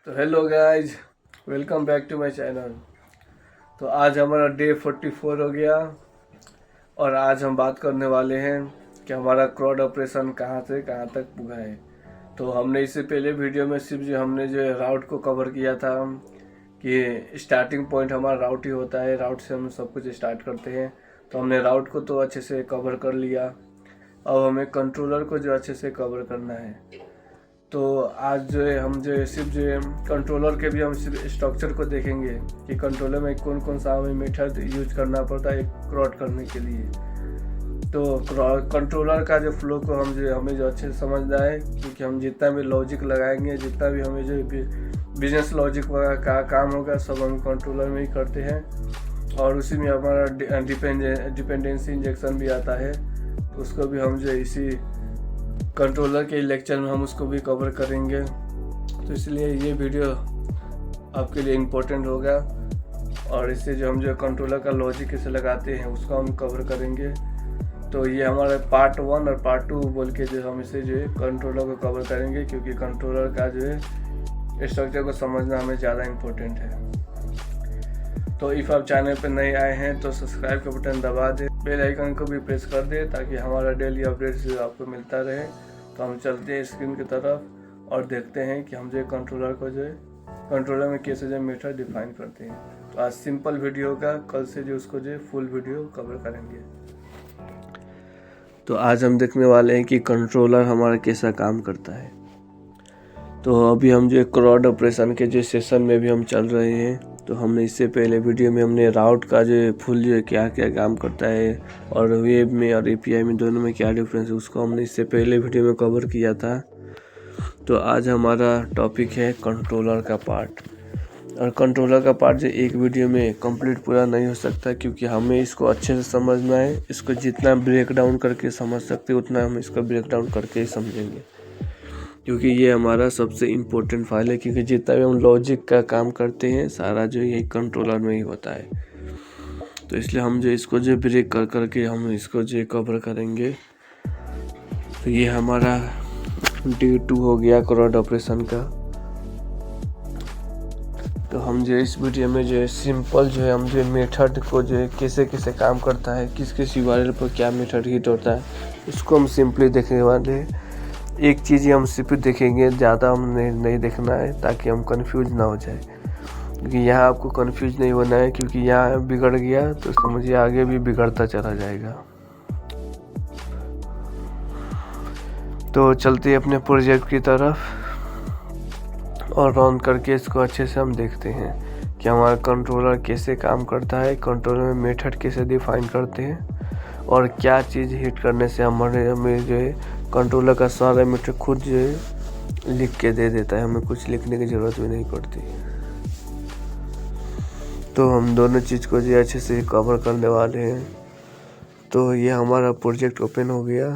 तो hello guys, welcome back to my channel. तो आज हमारा डे 44 हो गया और आज हम बात करने वाले हैं कि हमारा क्रॉड ऑपरेशन कहाँ से कहाँ तक पुगा है। तो हमने इससे पहले वीडियो में सिर्फ जो हमने जो राउट को कवर किया था कि स्टार्टिंग पॉइंट हमारा राउट ही होता है, राउट से हम सब कुछ स्टार्ट करते हैं। तो हमने राउट को तो अच्छे से कवर कर लिया। अब हमें कंट्रोलर को जो अच्छे से कवर करना है। तो आज जो है हम जो है सिर्फ जो है कंट्रोलर के भी हम सिर्फ स्ट्रक्चर को देखेंगे कि कंट्रोलर में कौन कौन सा हमें मेथड यूज करना पड़ता है क्रॉड करने के लिए। तो कंट्रोलर का जो फ्लो को हम जो हमें जो अच्छे से समझना है, क्योंकि हम जितना भी लॉजिक लगाएंगे, जितना भी हमें जो बिजनेस लॉजिक वगैरह का काम होगा, सब हम कंट्रोलर में ही करते हैं। और उसी में हमारा डिपेंडेंसी इंजेक्शन भी आता है, तो उसको भी हम जो है इसी कंट्रोलर के लेक्चर में हम उसको भी कवर करेंगे। तो इसलिए ये वीडियो आपके लिए इम्पोर्टेंट होगा और इससे जो हम जो कंट्रोलर का लॉजिक कैसे लगाते हैं उसको हम कवर करेंगे। तो ये हमारा पार्ट 1 और पार्ट 2 बोल के जो हम इसे जो है कंट्रोलर को कवर करेंगे, क्योंकि कंट्रोलर का जो है स्ट्रक्चर को समझना हमें ज़्यादा इम्पोर्टेंट है। तो इफ़ आप चैनल पर नए आए हैं तो सब्सक्राइब का बटन दबा दें, बेल आइकन को भी प्रेस कर दें ताकि हमारा डेली अपडेट्स आपको मिलता रहे। तो हम चलते हैं स्क्रीन की तरफ और देखते हैं कि हम जो कंट्रोलर को जो है कंट्रोलर में कैसे जो मेथड डिफाइन करते हैं। तो आज सिंपल वीडियो का, कल से जो उसको जो फुल वीडियो कवर करेंगे। तो आज हम देखने वाले हैं कि कंट्रोलर हमारा कैसा काम करता है। तो अभी हम जो क्रॉड ऑपरेशन के जो सेशन में भी हम चल रहे हैं। तो हमने इससे पहले वीडियो में हमने राउट का जो फुल जो क्या क्या काम करता है और वेब में और एपीआई में दोनों में क्या डिफरेंस है उसको हमने इससे पहले वीडियो में कवर किया था। तो आज हमारा टॉपिक है कंट्रोलर का पार्ट। और कंट्रोलर का पार्ट जो एक वीडियो में कंप्लीट पूरा नहीं हो सकता, क्योंकि हमें इसको अच्छे से समझना है। इसको जितना ब्रेक डाउन करके समझ सकते उतना हम इसको ब्रेक डाउन करके ही समझेंगे, क्योंकि ये हमारा सबसे इम्पोर्टेंट फाइल है। क्योंकि जितना भी हम लॉजिक का काम करते हैं सारा जो यही कंट्रोलर में ही होता है। तो इसलिए हम जो इसको जो ब्रेक कर करके हम इसको जो कवर करेंगे। तो ये हमारा डे 2 हो गया क्रॉड ऑपरेशन का। तो हम जो इस वीडियो में जो है सिंपल जो है हम जो मेथड को जो है कैसे कैसे काम करता है, किस किस यूआरएल पर क्या मेथड हिट होता है, इसको हम सिंपली देखने वाले हैं। एक चीज़ ही हम सिर्फ देखेंगे, ज़्यादा हमने नहीं देखना है ताकि हम कंफ्यूज ना हो जाए। क्योंकि यहाँ आपको कंफ्यूज नहीं होना है, क्योंकि यहाँ बिगड़ गया तो समझिए आगे भी बिगड़ता चला जाएगा। तो चलते हैं अपने प्रोजेक्ट की तरफ और रन करके इसको अच्छे से हम देखते हैं कि हमारा कंट्रोलर कैसे काम करता है, कंट्रोलर में मेथड कैसे डिफाइन करते हैं और क्या चीज़ हिट करने से हमें जो है कंट्रोलर का सारा मेथड खुद जो है लिख के दे देता है। हमें कुछ लिखने की ज़रूरत भी नहीं पड़ती। तो हम दोनों चीज़ को जो अच्छे से कवर करने वाले हैं। तो ये हमारा प्रोजेक्ट ओपन हो गया।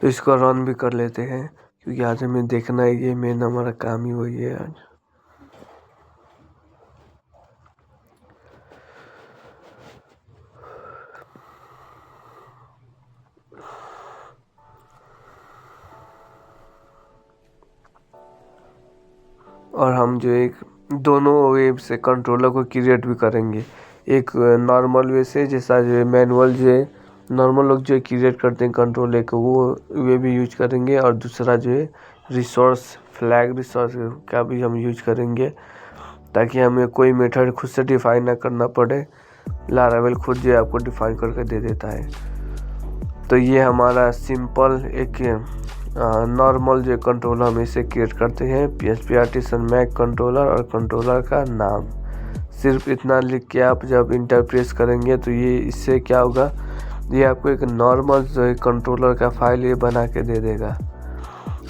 तो इसको रन भी कर लेते हैं, क्योंकि आज हमें देखना है, ये मेन हमारा काम ही वही है आज। और हम जो एक दोनों वे से कंट्रोलर को क्रिएट भी करेंगे। एक नॉर्मल वे से, जैसा जो मैनुअल जो है नॉर्मल लोग जो क्रिएट करते हैं कंट्रोलर को, वो वे भी यूज करेंगे। और दूसरा जो है रिसोर्स फ्लैग रिसोर्स का भी हम यूज करेंगे, ताकि हमें कोई मेथड खुद से डिफाइन ना करना पड़े। लारावेल खुद जो है आपको डिफाइन करके दे देता है। तो ये हमारा सिंपल एक नॉर्मल जो कंट्रोलर हम इसे क्रिएट करते हैं, PHP आर्टिसन मैक कंट्रोलर और कंट्रोलर का नाम। सिर्फ इतना लिख के आप जब इंटर प्रेस करेंगे तो ये इससे क्या होगा, ये आपको एक नॉर्मल जो है कंट्रोलर का फाइल ये बना के दे देगा।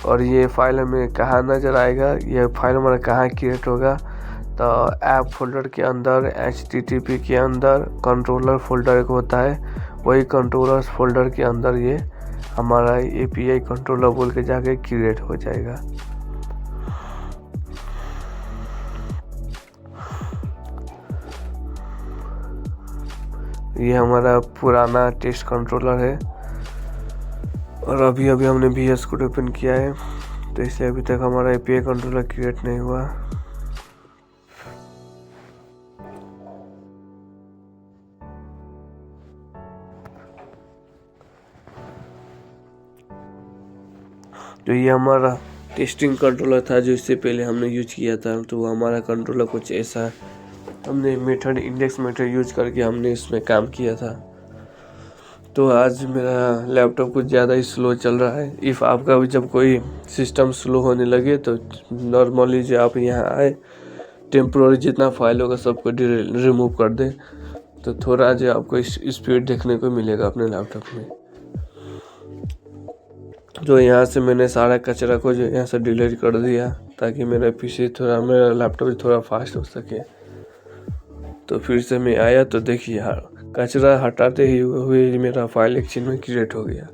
और ये फाइल हमें कहाँ नज़र आएगा, ये फाइल हमारा कहाँ क्रिएट होगा, तो ऐप फोल्डर के अंदर HTTP के अंदर कंट्रोलर फोल्डर एक होता है, वही कंट्रोलर फोल्डर के अंदर ये हमारा API कंट्रोलर बोल के जाके क्रिएट हो जाएगा। ये हमारा पुराना टेस्ट कंट्रोलर है और अभी हमने VS कोड ओपन किया है, तो इसलिए अभी तक हमारा API कंट्रोलर क्रिएट नहीं हुआ। तो ये हमारा टेस्टिंग कंट्रोलर था जो इससे पहले हमने यूज किया था। तो वो हमारा कंट्रोलर कुछ ऐसा, हमने मेथड इंडेक्स मेथड यूज करके हमने इसमें काम किया था। तो आज मेरा लैपटॉप कुछ ज़्यादा ही स्लो चल रहा है। इफ़ आपका भी जब कोई सिस्टम स्लो होने लगे तो नॉर्मली जो आप यहाँ आए, टेम्प्रोरी जितना फाइल होगा सबको रिमूव कर दें, तो थोड़ा जो आपको स्पीड देखने को मिलेगा अपने लैपटॉप में। तो यहाँ से मैंने सारा कचरा को जो यहाँ से डिलीट कर दिया, ताकि मेरा मेरा लैपटॉप थोड़ा फास्ट हो सके। तो फिर से मैं आया तो देखिए यार, कचरा हटाते ही हुए मेरा फाइल एक में क्रिएट हो गया।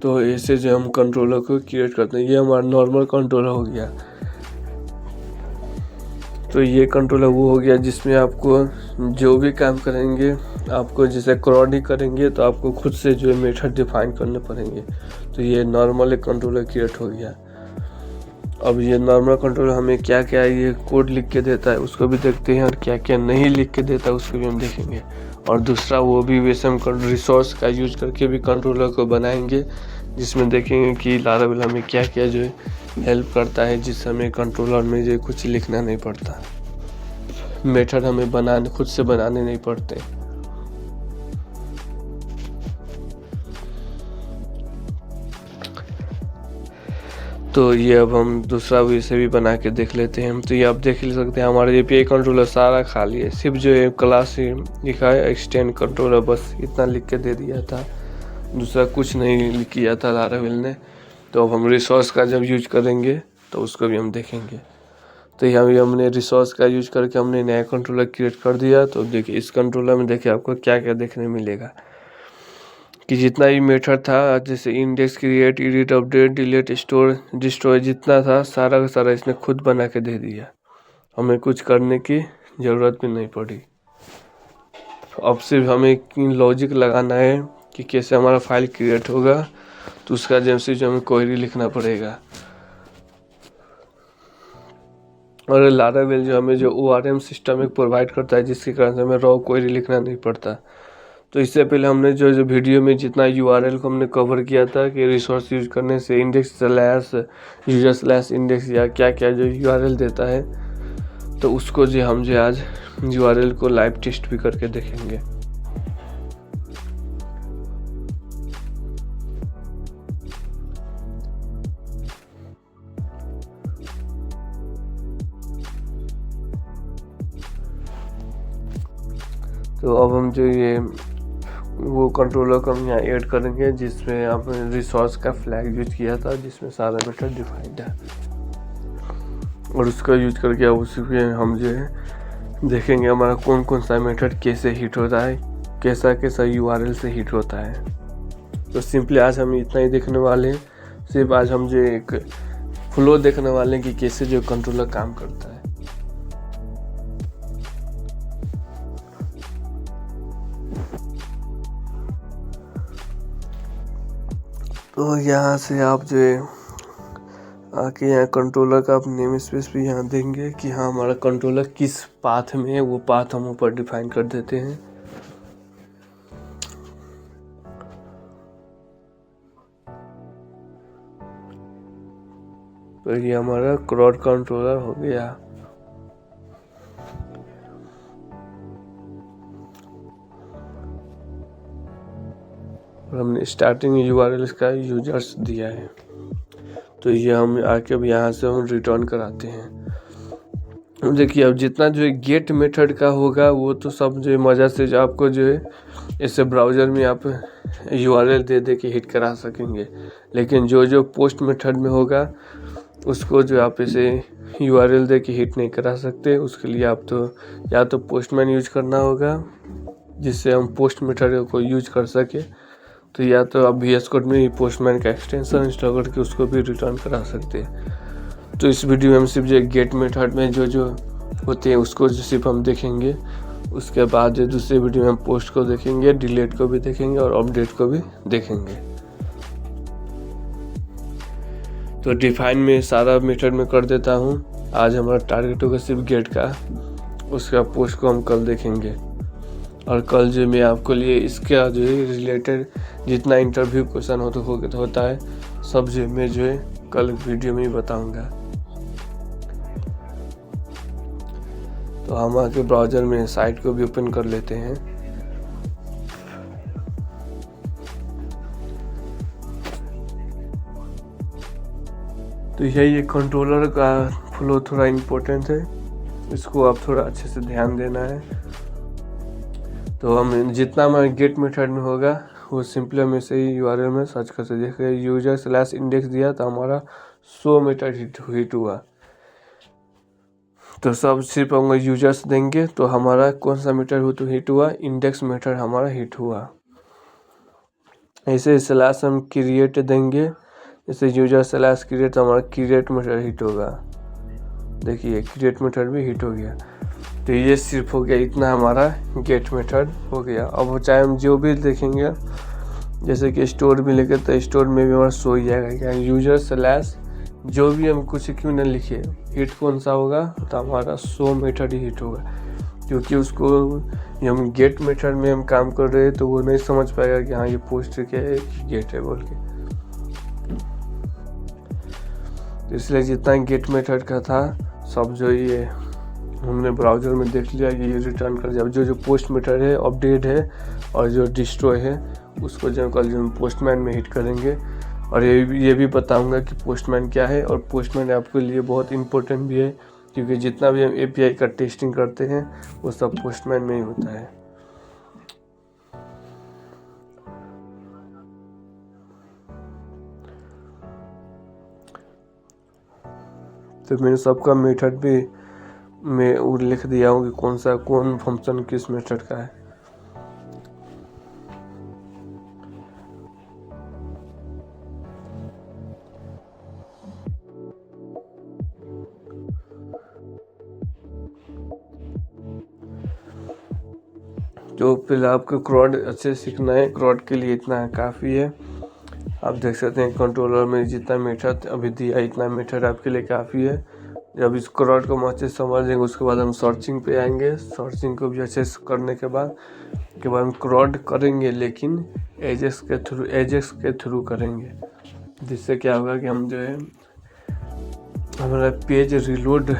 तो ऐसे जो हम कंट्रोलर को क्रिएट करते हैं, ये हमारा नॉर्मल कंट्रोलर हो गया। तो ये कंट्रोलर वो हो गया जिसमें आपको जो भी काम करेंगे, आपको जैसे क्रॉड करेंगे तो आपको खुद से जो मेथड डिफाइन करने पड़ेंगे। तो ये नॉर्मल कंट्रोलर क्रिएट हो गया। अब ये नॉर्मल कंट्रोलर हमें क्या क्या ये कोड लिख के देता है उसको भी देखते हैं, और क्या क्या नहीं लिख के देता है उसको भी हम देखेंगे। और दूसरा वो भी वैसे हम रिसोर्स का यूज करके भी कंट्रोलर को बनाएंगे, जिसमें देखेंगे कि लारावेल हमें क्या क्या जो है हेल्प करता है, जिससे हमें कंट्रोलर में जो कुछ लिखना नहीं पड़ता, मेथड हमें खुद से बनाने नहीं पड़ते। तो ये अब हम दूसरा वैसे भी बना के देख लेते हैं। तो ये आप देख सकते हैं हमारा API कंट्रोलर सारा खाली है, सिर्फ जो है क्लास ही लिखा है एक्सटेंड कंट्रोलर, बस इतना लिख के दे दिया था, दूसरा कुछ नहीं किया था लारावेल ने। तो अब हम रिसोर्स का जब यूज करेंगे तो उसको भी हम देखेंगे। तो यहाँ भी हमने रिसोर्स का यूज करके हमने नया कंट्रोलर क्रिएट कर दिया। तो देखिए इस कंट्रोलर में देखिए आपको क्या क्या देखने मिलेगा, कि जितना भी मेथड था, जैसे index, create, edit, update, delete, store, destroy, जितना था सारा का सारा इसने खुद बना के दे दिया, हमें कुछ करने की ज़रूरत भी नहीं पड़ी। अब सिर्फ हमें लॉजिक लगाना है कि कैसे हमारा फाइल क्रिएट होगा, तो उसका जैसे जो हमें क्वेरी लिखना पड़ेगा। और लारावेल जो हमें जो ORM सिस्टम एक प्रोवाइड करता है, जिसके कारण से हमें रॉ क्वेरी लिखना नहीं पड़ता। तो इससे पहले हमने जो वीडियो में जितना URL को हमने कवर किया था कि रिसोर्स यूज करने से index/user/index या क्या क्या जो URL देता है, तो उसको जो हम जो आज URL को लाइव टेस्ट भी करके देखेंगे। तो अब हम जो ये वो कंट्रोलर को हम यहाँ ऐड करेंगे, जिसमें आपने रिसोर्स का फ्लैग यूज किया था, जिसमें सारा मेथड डिफाइंड है। और उसका यूज करके अब उसी पे हम जो है देखेंगे हमारा कौन कौन सा मेथड कैसे हिट होता है, कैसा कैसा URL से हिट होता है। तो सिंपली आज हम इतना ही देखने वाले हैं। सिर्फ आज हम जो एक फ्लो देखने वाले हैं कि कैसे जो कंट्रोलर काम करता है। तो यहाँ से आप जो है आके यहाँ कंट्रोलर का आप नेम स्पेस भी यहाँ देंगे कि हाँ हमारा कंट्रोलर किस पाथ में है, वो पाथ हम ऊपर डिफाइन कर देते हैं। तो ये हमारा क्रॉड कंट्रोलर हो गया। और हमने स्टार्टिंग URL का यूजर्स दिया है। तो ये हम आके अब यहाँ से हम रिटर्न कराते हैं। देखिए अब जितना जो है गेट मेथड का होगा वो तो सब जो है मज़ा से जो आपको जो है ऐसे ब्राउज़र में आप URL दे के हिट करा सकेंगे। लेकिन जो जो पोस्ट मेथड में होगा उसको जो आप ऐसे URL दे के हिट नहीं करा सकते। उसके लिए आप तो या तो पोस्टमैन यूज करना होगा, जिससे हम पोस्ट मेथड को यूज कर सके, तो या तो आप VS कोड में ही पोस्टमैन का एक्सटेंशन इंस्टॉल करके उसको भी रिटर्न करा सकते हैं। तो इस वीडियो में हम सिर्फ जो गेट मेथड में जो जो होते हैं उसको जो सिर्फ हम देखेंगे, उसके बाद जो दूसरी वीडियो में हम पोस्ट को देखेंगे, डिलीट को भी देखेंगे और अपडेट को भी देखेंगे। तो डिफाइन में सारा मेथड में कर देता हूँ। आज हमारा टारगेट होगा सिर्फ गेट का, उसका पोस्ट को हम कल देखेंगे। और कल जो मैं आपको लिए इसका जो है रिलेटेड जितना इंटरव्यू क्वेश्चन होता है सब जो मैं जो है कल वीडियो में ही बताऊंगा। तो हम आके ब्राउज़र में साइट को भी ओपन कर लेते हैं। तो यही कंट्रोलर का फ्लो थोड़ा इम्पोर्टेंट है, इसको आप थोड़ा अच्छे से ध्यान देना है। तो हम जितना हमारे गेट मेथड में होगा वो सिंपली हम ऐसे ही URL में सर्च कर सकते हैं। user/index दिया तो हमारा 100 मेथड हिट हुआ। तो सब सिर्फ हम यूजर्स देंगे तो हमारा कौन सा मेथड हिट हुआ, इंडेक्स मेथड हमारा हिट हुआ। ऐसे स्लैश हम क्रिएट देंगे, जैसे user/create हमारा क्रिएट मेथड हिट होगा। देखिए क्रिएट मेथड भी हिट हो गया। तो ये सिर्फ हो गया, इतना हमारा गेट मेथड हो गया। अब चाहे हम जो भी देखेंगे, जैसे कि स्टोर भी लेके तो स्टोर में भी हमारा सो ही जाएगा क्या user/ जो भी हम कुछ क्यों न लिखे, हिट कौन सा होगा तो हमारा 100 मेथड ही हिट होगा। क्योंकि उसको हम गेट मेथड में हम काम कर रहे हैं तो वो नहीं समझ पाएगा कि हाँ ये पोस्ट क्या है, गेट है बोल के। तो इसलिए जितना गेट मेथड का था सब जो ये हमने ब्राउज़र में देख लिया कि ये रिटर्न कर दिया। जो पोस्ट मेथड है, अपडेट है और जो डिस्ट्रॉय है उसको जो कल जो पोस्टमैन में हिट करेंगे। और ये भी बताऊंगा कि पोस्टमैन क्या है, और पोस्टमैन आपके लिए बहुत इम्पोर्टेंट भी है क्योंकि जितना भी हम API का टेस्टिंग करते हैं वो सब पोस्टमैन में ही होता है। तो मैंने सबका मेथड भी मैं लिख दिया हूँ कि कौन फंक्शन किस मेथड का है। तो फिर आपको क्रोड अच्छे सीखना है, क्रोड के लिए इतना काफ़ी है। आप देख सकते हैं कंट्रोलर में जितना मेथड अभी दिया इतना मेथड आपके लिए काफ़ी है। जब इस क्रोड को हम अच्छे से समझ लेंगे उसके बाद हम सर्चिंग पे आएंगे। सर्चिंग को भी अच्छे से करने के बाद हम क्रोड करेंगे, लेकिन एजेक्स के थ्रू करेंगे, जिससे क्या होगा कि हम जो है हमारा पेज रिलोड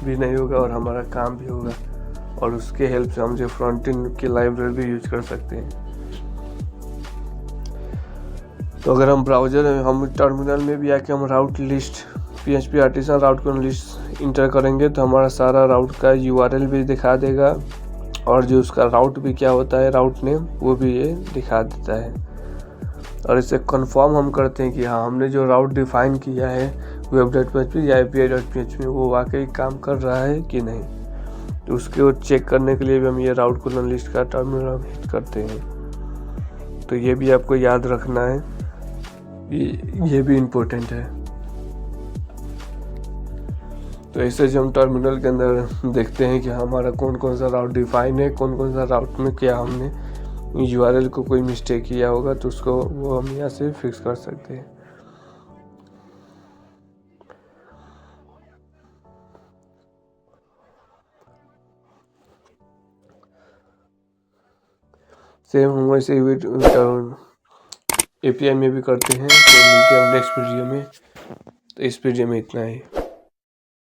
भी नहीं होगा और हमारा काम भी होगा। और उसके हेल्प से हम जो फ्रंट एंड की लाइब्रेरी भी यूज कर सकते हैं। तो अगर हम ब्राउज़र हम टर्मिनल में भी आके हम राउट लिस्ट PHP आर्टिसन राउट को लिस्ट इंटर करेंगे तो हमारा सारा राउट का URL भी दिखा देगा, और जो उसका राउट भी क्या होता है, राउट नेम, वो भी ये दिखा देता है। और इससे कंफर्म हम करते हैं कि हाँ हमने जो राउट डिफाइन किया है web.php या API.php में वो वाकई काम कर रहा है कि नहीं। तो उसके चेक करने के लिए भी हम ये राउट कोलन लिस्ट का टर्मिनल हिट करते हैं। तो ये भी आपको याद रखना है, ये भी इम्पोर्टेंट है। तो ऐसे जो हम टर्मिनल के अंदर देखते हैं कि हमारा कौन कौन सा राउट डिफाइन है, कौन कौन सा राउट में क्या हमने URL को कोई मिस्टेक किया होगा तो उसको वो हम यहाँ से फिक्स कर सकते हैं। सेम हम वैसे API में भी करते हैं। तो मिलते हैं नेक्स्ट वीडियो में। तो इस वीडियो में इतना ही।